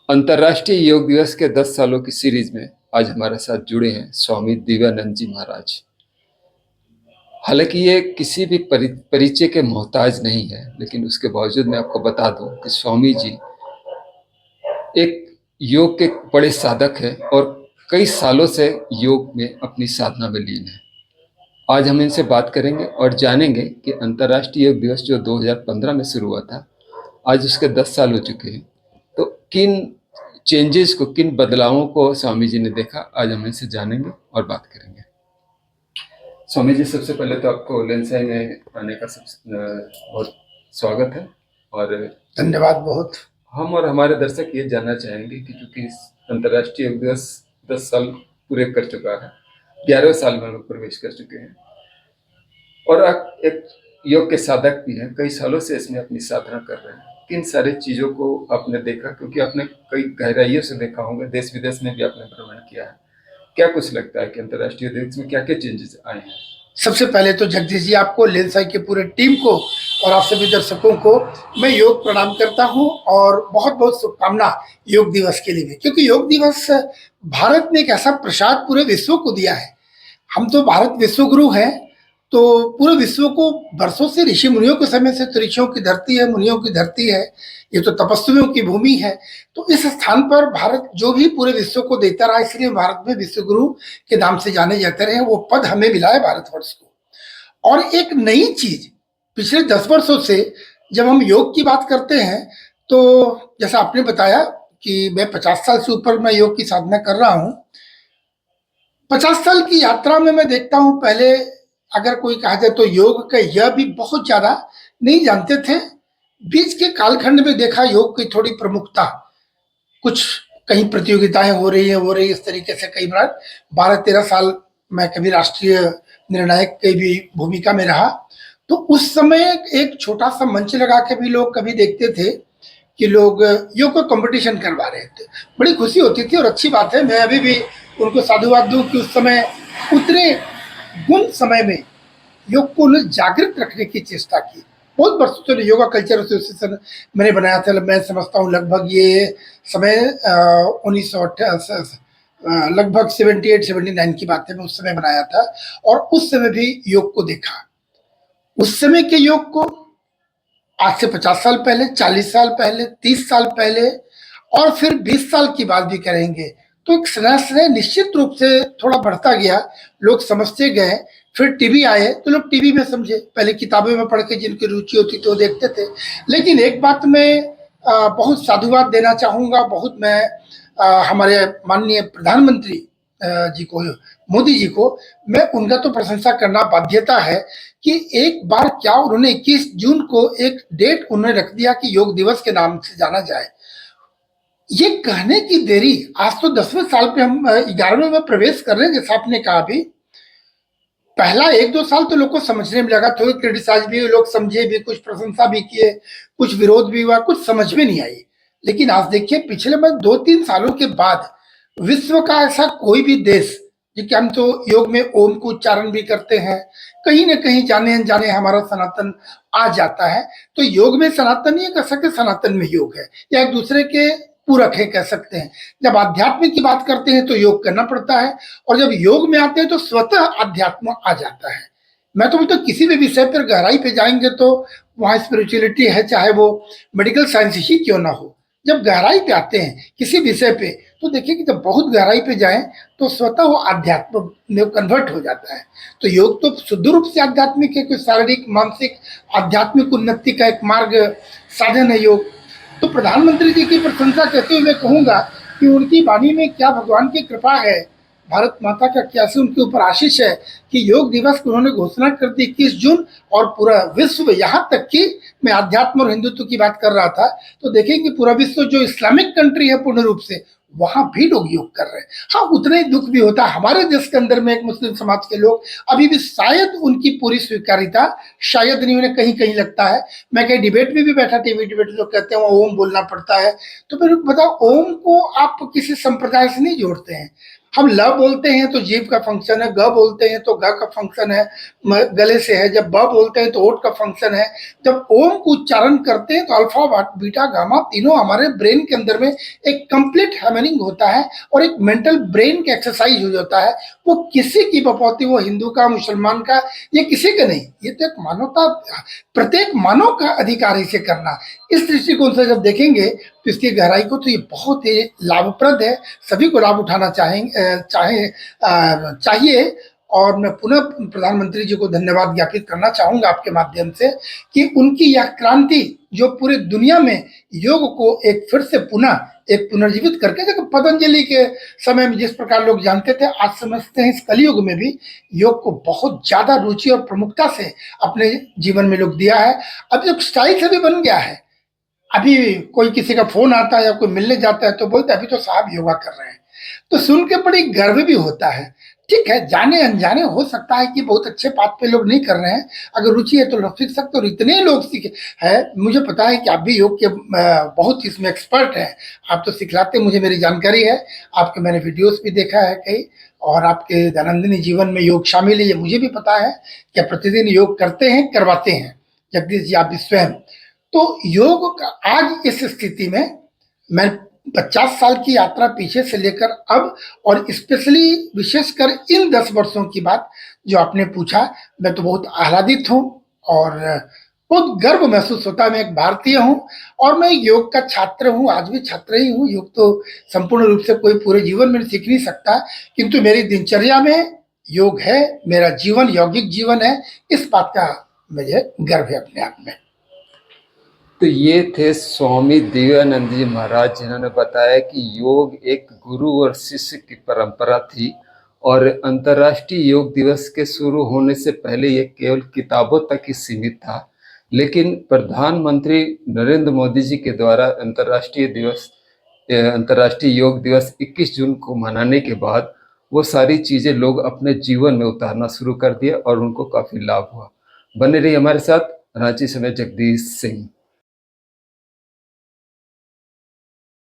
अंतर्राष्ट्रीय योग दिवस के 10 सालों की सीरीज में आज हमारे साथ जुड़े हैं स्वामी दिव्यानंद जी महाराज। हालांकि ये किसी भी परिचय के मोहताज नहीं है, लेकिन उसके बावजूद मैं आपको बता दूं कि स्वामी जी एक योग के बड़े साधक हैं और कई सालों से योग में अपनी साधना में लीन है। आज हम इनसे बात करेंगे और जानेंगे कि अंतर्राष्ट्रीय योग दिवस जो 2015 में शुरू हुआ था, आज उसके 10 साल हो चुके हैं। तो किन चेंजेस को, किन बदलावों को स्वामी जी ने देखा, आज हम इनसे जानेंगे और बात करेंगे। स्वामी जी, सबसे पहले तो आपको लेंसाई में आने का बहुत स्वागत है और धन्यवाद। बहुत हम और हमारे दर्शक ये जानना चाहेंगे कि चूंकि अंतर्राष्ट्रीय योग दिवस 10 साल पूरे कर चुका है, 11वें साल में लोग प्रवेश कर चुके हैं और आप एक योग के साधक भी हैं, कई सालों से इसमें अपनी साधना कर रहे हैं। किन सारी चीज़ों को आपने देखा, क्योंकि आपने कई गहराइयों से देखा होगा, देश विदेश में भी आपने भ्रमण किया है। क्या कुछ लगता है कि अंतर्राष्ट्रीय योग में क्या क्या चेंजेस आए हैं? सबसे पहले तो जगदीश जी, आपको, लेंसाई के पूरे टीम को और आप सभी दर्शकों को मैं योग प्रणाम करता हूं और बहुत बहुत शुभकामना योग दिवस के लिए भी, क्योंकि योग दिवस भारत ने एक ऐसा प्रसाद पूरे विश्व को दिया है। हम तो भारत विश्व गुरु हैं, तो पूरे विश्व को वर्षों से, ऋषि मुनियों के समय से तो ऋषियों की धरती है, मुनियों की धरती है, ये तो तपस्वियों की भूमि है। तो इस स्थान पर भारत जो भी पूरे विश्व को देता रहा, इसलिए भारत में विश्व गुरु के नाम से जाने जाते रहे। वो पद हमें मिला है भारतवर्ष को। और एक नई चीज पिछले 10 वर्षों से जब हम योग की बात करते हैं, तो जैसा आपने बताया कि मैं 50 साल से ऊपर मैं योग की साधना कर रहा हूँ। 50 साल की यात्रा में मैं देखता हूँ, पहले अगर कोई कहा जाए तो योग का यह भी बहुत ज्यादा नहीं जानते थे। बीच के कालखंड में देखा योग की थोड़ी प्रमुखता, कुछ कहीं प्रतियोगिताएं हो रही इस तरीके से। कई बार 12-13 साल मैं कभी राष्ट्रीय निर्णायक की भी भूमिका में रहा, तो उस समय एक छोटा सा मंच लगा के भी लोग कभी देखते थे कि लोग योग का कंपटीशन करवा रहे थे। बड़ी खुशी होती थी और अच्छी बात है। मैं अभी भी उनको साधुवाद दूं कि उस समय उतने गुम समय में योग को जागृत रखने की चेष्टा की। बहुत वर्षों से योगा कल्चर एसोसिएशन मैंने बनाया था। मैं समझता हूँ लगभग ये समय 1900 लगभग 78-79 की बात है। मैं उस समय बनाया था और उस समय भी योग को देखा। उस समय के योग को आज से 50 साल पहले, 40 साल पहले, 30 साल पहले और फिर 20 साल की बात भी करेंगे, तो एक स्नेह निश्चित रूप से थोड़ा बढ़ता गया। लोग समझते गए। फिर टीवी आए तो लोग टीवी में समझे। पहले किताबों में पढ़ के जिनकी रुचि होती थी वो देखते थे। लेकिन एक बात मैं बहुत साधुवाद देना चाहूँगा, बहुत मैं हमारे माननीय प्रधानमंत्री जी को, मोदी जी को, मैं उनका तो प्रशंसा करना बाध्यता है कि एक बार क्या उन्होंने 21 जून को एक डेट उन्होंने रख दिया कि योग दिवस के नाम से जाना जाए। ये कहने की देरी, आज तो 10वें साल पे हम 11वें में प्रवेश कर रहे हैं। जैसा आपने कहा, भी पहला 1-2 साल तो लोग को समझने में लगा, थोड़ी क्रिटिसाइज भी, लोग समझे भी, कुछ प्रशंसा भी किए, कुछ विरोध भी हुआ, कुछ समझ में नहीं आई। लेकिन आज देखिए, पिछले में 2-3 सालों के बाद विश्व का ऐसा कोई भी देश, कि हम तो योग में ओम को उच्चारण भी करते हैं, कहीं ना कहीं जाने अनजाने हमारा सनातन आ जाता है। तो योग में सनातन नहीं कह सकते, सनातन में योग है, या एक दूसरे के पूरक है कह सकते हैं। जब आध्यात्म की बात करते हैं तो योग करना पड़ता है, और जब योग में आते हैं तो स्वतः अध्यात्म आ जाता है। मैं तो बोलता हूँ किसी भी विषय पर गहराई पे जाएंगे तो वहाँ स्पिरिचुअलिटी है, चाहे वो मेडिकल साइंस ही क्यों ना हो। जब गहराई पे आते हैं किसी विषय पे, तो देखिए कि जब बहुत गहराई पे जाएं तो स्वतः वो आध्यात्म में कन्वर्ट हो जाता है। तो योग तो शुद्ध रूप से आध्यात्मिक है, कोई शारीरिक, मानसिक, आध्यात्मिक उन्नति का एक मार्ग साधन है योग। तो प्रधानमंत्री जी की प्रशंसा करते हुए मैं कहूँगा कि उनकी वाणी में क्या भगवान की कृपा है, भारत माता का क्या से उनके ऊपर आशीष है कि योग दिवस की उन्होंने घोषणा कर दी 21 जून, और पूरा विश्व, यहाँ तक कि मैं अध्यात्म और हिंदुत्व की बात कर रहा था, तो देखेंगे पूरा विश्व जो इस्लामिक कंट्री है पूर्ण रूप से, वहां भी लोग योग कर रहे हैं। हाँ, उतना ही दुख भी होता है हमारे देश के अंदर में, एक मुस्लिम समाज के लोग अभी भी शायद उनकी पूरी स्वीकार्यता शायद नहीं, उन्हें कहीं कहीं लगता है। मैं कहीं डिबेट में भी बैठा, टीवी डिबेट, लोग कहते हैं ओम बोलना पड़ता है। तो फिर बताओ, ओम को आप किसी संप्रदाय से नहीं जोड़ते हैं। हम ल बोलते हैं तो जीभ का फंक्शन है, ग बोलते हैं तो ग का फंक्शन है, गले से है। जब ब बोलते हैं तो ओठ का फंक्शन है। जब ओम को उच्चारण करते हैं तो अल्फा बीटा गामा तीनों हमारे ब्रेन के अंदर में एक कंप्लीट हैमनिंग होता है और एक मेंटल ब्रेन का एक्सरसाइज हो जाता है। वो किसी की बपौती, वो हिंदू का, मुसलमान का, ये किसी का नहीं, ये तो एक मानवता, प्रत्येक मानव का अधिकार है इसे करना। इस दृष्टिकोण से जब देखेंगे तो इसकी गहराई को, तो ये बहुत ही लाभप्रद है, सभी को लाभ उठाना चाहिए। और मैं पुनः प्रधानमंत्री जी को धन्यवाद ज्ञापित करना चाहूंगा आपके माध्यम से कि उनकी यह क्रांति जो पूरे दुनिया में योग को एक फिर से पुनः एक पुनर्जीवित करके, देखो पतंजलि के समय में जिस प्रकार लोग जानते थे, आज समझते हैं इस कलयुग में भी योग को बहुत ज्यादा रुचि और प्रमुखता से अपने जीवन में लोग दिया है। अब जो स्टाइल से भी बन गया है। अभी कोई किसी का फोन आता है या कोई मिलने जाता है तो बोलते अभी तो साहब योगा कर रहे हैं, तो सुन के बड़ी गर्व भी होता है। ठीक है, जाने अनजाने हो सकता है कि बहुत अच्छे बात पे लोग नहीं कर रहे हैं, अगर रुचि है तो लोग सीख सकते हो। और इतने लोग सीखे है, मुझे पता है कि आप भी योग के बहुत इसमें एक्सपर्ट हैं, आप तो सिखलाते, मुझे मेरी जानकारी है, आपके मैंने वीडियोस भी देखा है कई, और आपके दैनंदिन जीवन में योग शामिल है, ये मुझे भी पता है कि आप प्रतिदिन योग करते हैं, करवाते हैं जगदीश जी, आप भी स्वयं। तो योग का आज इस स्थिति में मैं 50 साल की यात्रा पीछे से लेकर अब, और स्पेशली विशेषकर इन 10 वर्षों की बात जो आपने पूछा, मैं तो बहुत आह्लादित हूँ और बहुत गर्व महसूस होता है। मैं एक भारतीय हूँ और मैं योग का छात्र हूँ, आज भी छात्र ही हूँ। योग तो संपूर्ण रूप से कोई पूरे जीवन में सीख नहीं सकता, किंतु मेरी दिनचर्या में योग है, मेरा जीवन यौगिक जीवन है, इस बात का मुझे गर्व है अपने आप में। तो ये थे स्वामी दिव्यानंद जी महाराज, जिन्होंने बताया कि योग एक गुरु और शिष्य की परंपरा थी और अंतर्राष्ट्रीय योग दिवस के शुरू होने से पहले ये केवल किताबों तक ही सीमित था। लेकिन प्रधानमंत्री नरेंद्र मोदी जी के द्वारा अंतर्राष्ट्रीय योग दिवस 21 जून को मनाने के बाद वो सारी चीज़ें लोग अपने जीवन में उतारना शुरू कर दिए और उनको काफ़ी लाभ हुआ। बने रहिए हमारे साथ। रांची से मैं जगदीश सिंह।